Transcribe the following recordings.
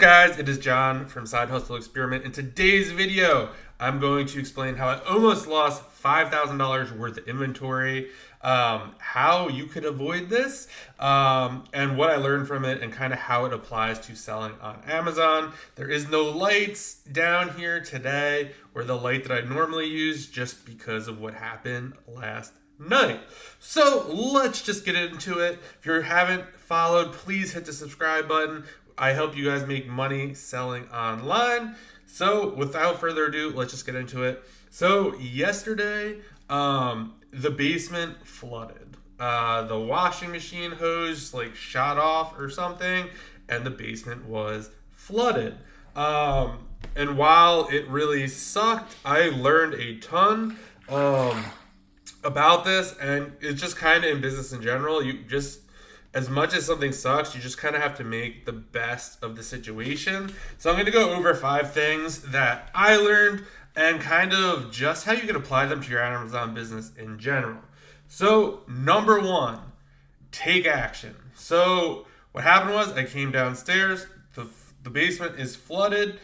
Guys? It is John from Side Hustle Experiment. In today's video, I'm going to explain how I almost lost $5,000 worth of inventory, how you could avoid this, and what I learned from it, and kind of how it applies to selling on Amazon. There is no lights down here today, or the light that I normally use, just because of what happened last night. So let's just get into it. If you haven't followed, please hit the subscribe button. I help you guys make money selling online. So without further ado, let's just get into it. So yesterday, the basement flooded. The washing machine hose shot off or something, and the basement was flooded. And while it really sucked, I learned a ton about this, and it's just kind of in business in general. As much as something sucks, you just kind of have to make the best of the situation. So I'm going to go over 5 things that I learned and kind of just how you can apply them to your Amazon business in general. So number 1, take action. So what happened was I came downstairs, the basement is flooded.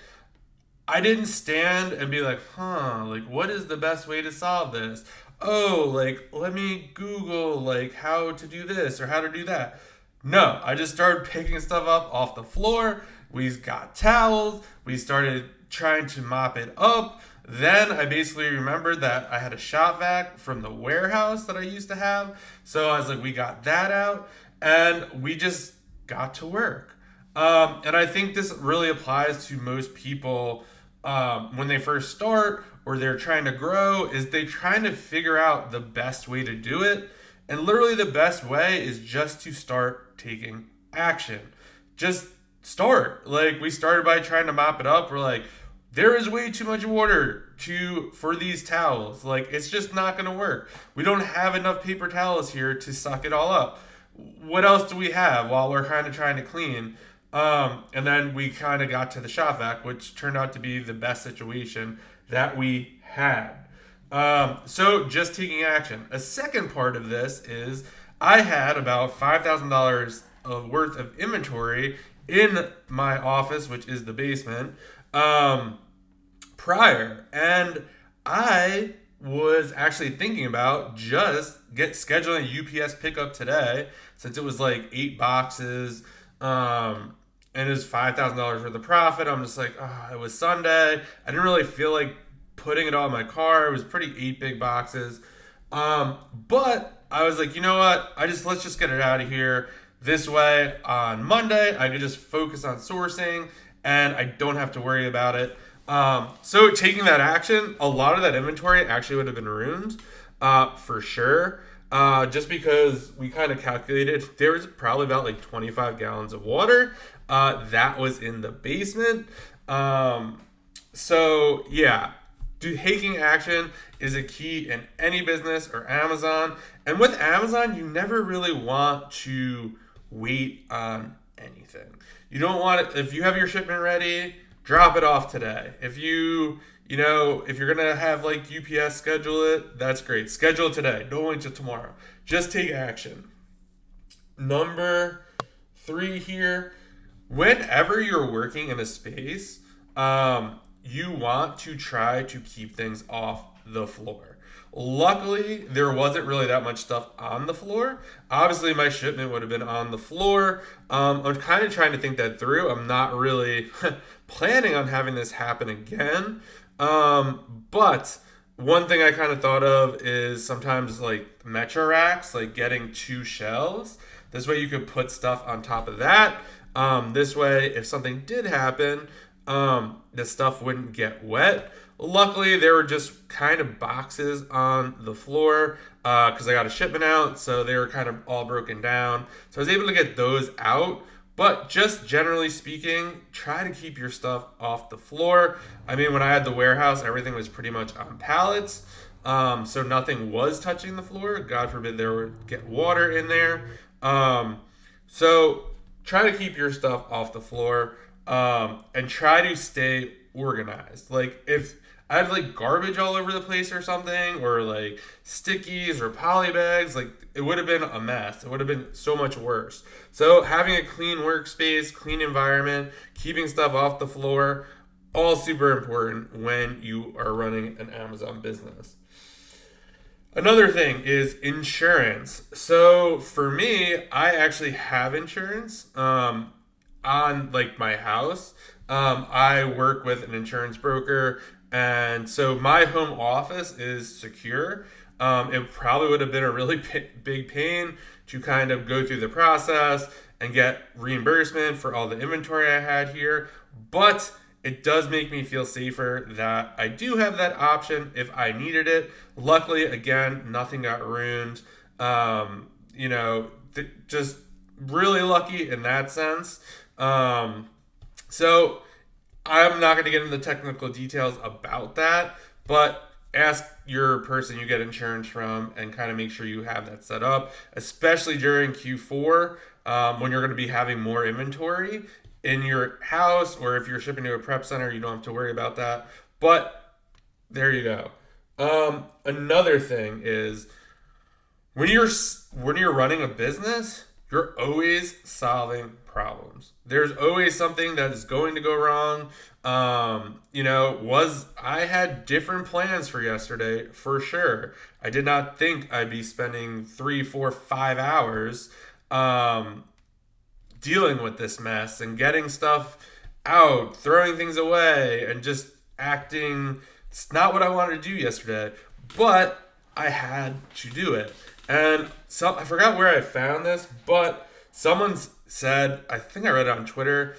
I didn't stand and be like, what is the best way to solve this? Let me Google how to do this or how to do that. No, I just started picking stuff up off the floor. We got towels. We started trying to mop it up. Then I basically remembered that I had a shop vac from the warehouse that I used to have. So I was like, we got that out and we just got to work. And I think this really applies to most people when they first start or they're trying to grow, is they trying to figure out the best way to do it. And literally the best way is just to start taking action. Just start. We started by trying to mop it up. We're like, there is way too much water for these towels. It's just not going to work. We don't have enough paper towels here to suck it all up. What else do we have while we're kind of trying to clean? And then we kind of got to the shop vac, which turned out to be the best situation that we had. So just taking action. A second part of this is I had about $5,000 of worth of inventory in my office, which is the basement, prior. And I was actually thinking about just scheduling a UPS pickup today, since it was 8 boxes, and it was $5,000 worth of profit. I'm just it was Sunday. I didn't really feel like putting it all in my car. It was pretty 8 big boxes. But I was like, you know what? Let's just get it out of here. This way on Monday, I could just focus on sourcing and I don't have to worry about it. So taking that action, a lot of that inventory actually would have been ruined, for sure. Just because we kind of calculated there was probably about 25 gallons of water that was in the basement. So yeah, taking action is a key in any business or Amazon. And with Amazon, you never really want to wait on anything. You don't want it, if you have your shipment ready, drop it off today. If you're going to have UPS schedule it, that's great. Schedule it today. Don't wait till tomorrow. Just take action. Number 3 here, whenever you're working in a space, you want to try to keep things off the floor. Luckily, there wasn't really that much stuff on the floor. Obviously, my shipment would have been on the floor. I'm kind of trying to think that through. I'm not really planning on having this happen again. But one thing I kind of thought of is sometimes Metro racks, getting 2 shelves. This way you could put stuff on top of that. This way, if something did happen, the stuff wouldn't get wet. Luckily, there were just kind of boxes on the floor because I got a shipment out, so they were kind of all broken down. So I was able to get those out. But just generally speaking, try to keep your stuff off the floor. I mean, when I had the warehouse, everything was pretty much on pallets. So nothing was touching the floor. God forbid there would get water in there. So try to keep your stuff off the floor and try to stay organized. If I had garbage all over the place or something, or stickies or poly bags, it would have been a mess. It would have been so much worse. So having a clean workspace, clean environment, keeping stuff off the floor, all super important when you are running an Amazon business. Another thing is insurance. So for me, I actually have insurance on like my house. I work with an insurance broker, and so my home office is secure. It probably would have been a really big pain to kind of go through the process and get reimbursement for all the inventory I had here, but it does make me feel safer that I do have that option if I needed it. Luckily, again, nothing got ruined. Just really lucky in that sense. So I'm not going to get into the technical details about that, but ask your person you get insurance from and kind of make sure you have that set up, especially during Q4 when you're going to be having more inventory in your house, or if you're shipping to a prep center, you don't have to worry about that. But there you go. Another thing is when you're running a business, you're always solving problems. There's always something that is going to go wrong. I had different plans for yesterday for sure. I did not think I'd be spending 3, 4, 5 hours dealing with this mess and getting stuff out, throwing things away, and just acting. It's not what I wanted to do yesterday, but I had to do it. And I forgot where I found this, but someone said, I think I read it on Twitter,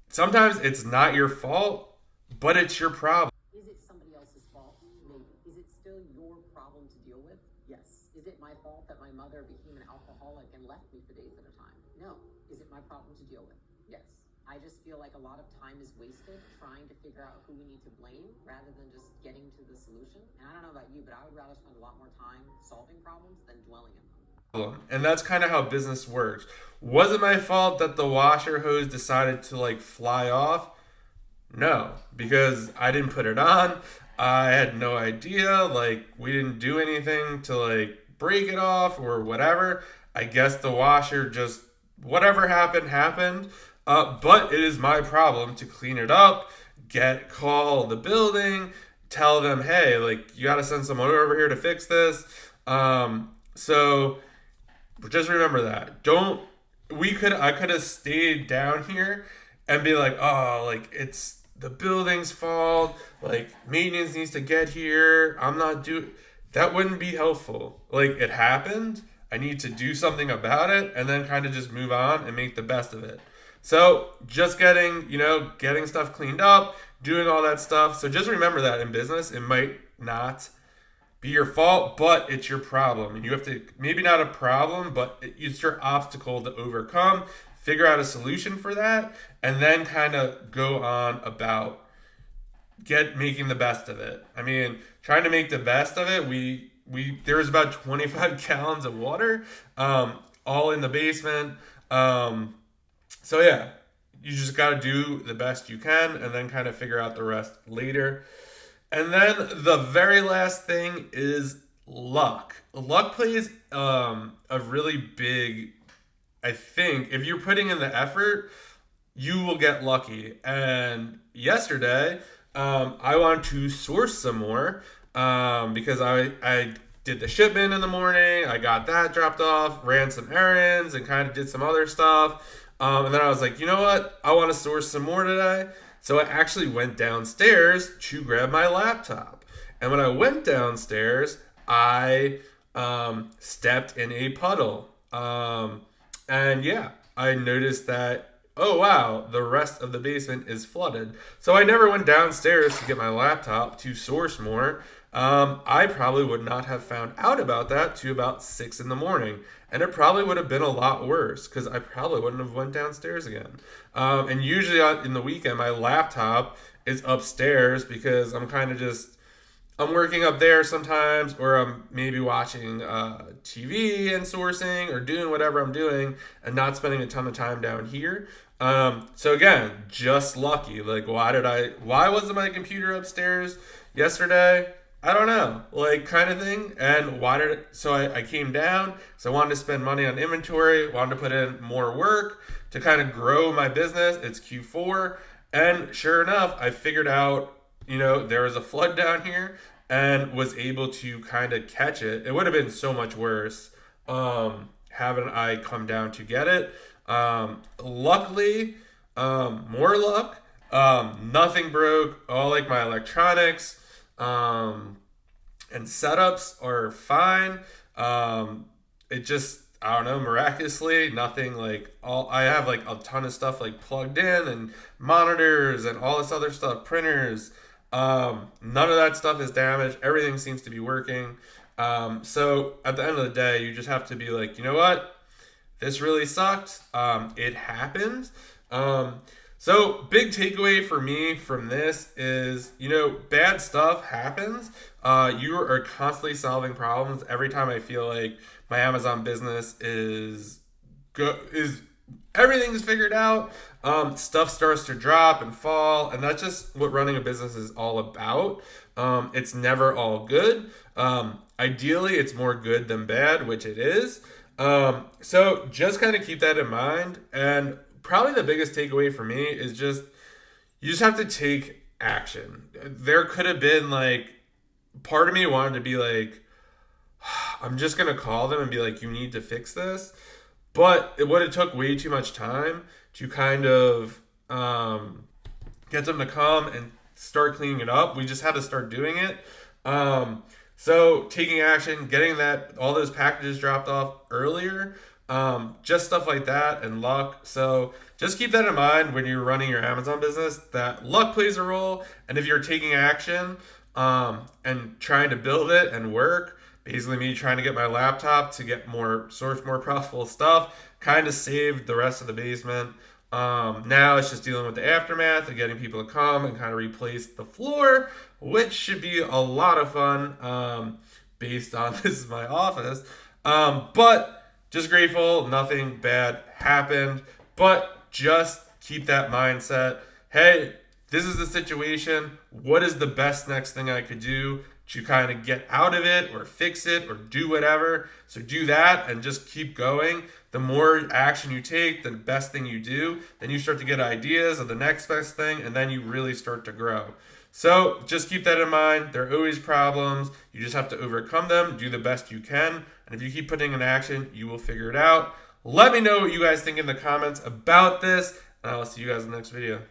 sometimes it's not your fault, but it's your problem. Is it somebody else's fault? Maybe. Is it still your problem to deal with? Yes. Is it my fault that my mother became an alcoholic and left me for days at a time? No. Is it my problem to deal with? Yes. I just feel like a lot of time is wasted trying to figure out who we need to blame rather than just getting to the solution. And I don't know about you, but I would rather spend a lot more time solving problems than dwelling in them. And that's kind of how business works. Was it my fault that the washer hose decided to fly off? No, because I didn't put it on. I had no idea. We didn't do anything to break it off or whatever. I guess the washer just, whatever happened. But it is my problem to clean it up, call the building, tell them, hey, you got to send someone over here to fix this. So just remember that. I could have stayed down here and be it's the building's fault. Maintenance needs to get here. That wouldn't be helpful. It happened. I need to do something about it and then kind of just move on and make the best of it. So just getting stuff cleaned up, doing all that stuff. So just remember that in business, it might not be your fault, but it's your problem. And you have to, maybe not a problem, but it's your obstacle to overcome, figure out a solution for that, and then kind of go on about making the best of it. I mean, trying to make the best of it, there was about 25 gallons of water, all in the basement. So yeah, you just got to do the best you can and then kind of figure out the rest later. And then the very last thing is luck. Luck plays a really big, I think, if you're putting in the effort, you will get lucky. And yesterday, I wanted to source some more because I did the shipment in the morning. I got that dropped off, ran some errands, and kind of did some other stuff. And then I was like, you know what? I want to source some more today. So I actually went downstairs to grab my laptop. And when I went downstairs, I stepped in a puddle. And yeah, I noticed that, oh wow, the rest of the basement is flooded. So I never went downstairs to get my laptop to source more. I probably would not have found out about that to about 6 a.m. And it probably would have been a lot worse because I probably wouldn't have went downstairs again. And usually in the weekend, my laptop is upstairs because I'm working up there sometimes, or I'm maybe watching TV and sourcing or doing whatever I'm doing and not spending a ton of time down here. So again, just lucky. Why wasn't my computer upstairs yesterday? I don't know, like kind of thing. And so I came down, so I wanted to spend money on inventory, wanted to put in more work to kind of grow my business. It's Q4. And sure enough, I figured out, there was a flood down here and was able to kind of catch it. It would have been so much worse having I come down to get it. Luckily, more luck. Nothing broke. All like my electronics and setups are fine. It just, I don't know, miraculously nothing like all. I have like a ton of stuff like plugged in and monitors and all this other stuff, printers. None of that stuff is damaged. Everything seems to be working. So at the end of the day, you just have to be like, you know what? This really sucked. It happened. So big takeaway for me from this is, bad stuff happens. You are constantly solving problems. Every time I feel like my Amazon business is everything's figured out, stuff starts to drop and fall, and that's just what running a business is all about. It's never all good. Ideally, it's more good than bad, which it is. So just kind of keep that in mind. And probably the biggest takeaway for me is you just have to take action. There could have been like, part of me wanted to be like, I'm just going to call them and be like, you need to fix this. But it would have took way too much time to kind of get them to come and start cleaning it up. We just had to start doing it. So taking action, getting all those packages dropped off earlier, just stuff like that, and luck. So just keep that in mind when you're running your Amazon business, that luck plays a role. And if you're taking action and trying to build it and work, basically me trying to get my laptop to source more profitable stuff, kind of saved the rest of the basement. Now it's just dealing with the aftermath and getting people to come and kind of replace the floor, which should be a lot of fun based on this is my office. But just grateful, nothing bad happened. But just keep that mindset. Hey, this is the situation. What is the best next thing I could do to kind of get out of it or fix it or do whatever? So do that and just keep going. The more action you take, the best thing you do, then you start to get ideas of the next best thing, and then you really start to grow. So just keep that in mind. There are always problems. You just have to overcome them, do the best you can. And if you keep putting in action, you will figure it out. Let me know what you guys think in the comments about this, and I'll see you guys in the next video.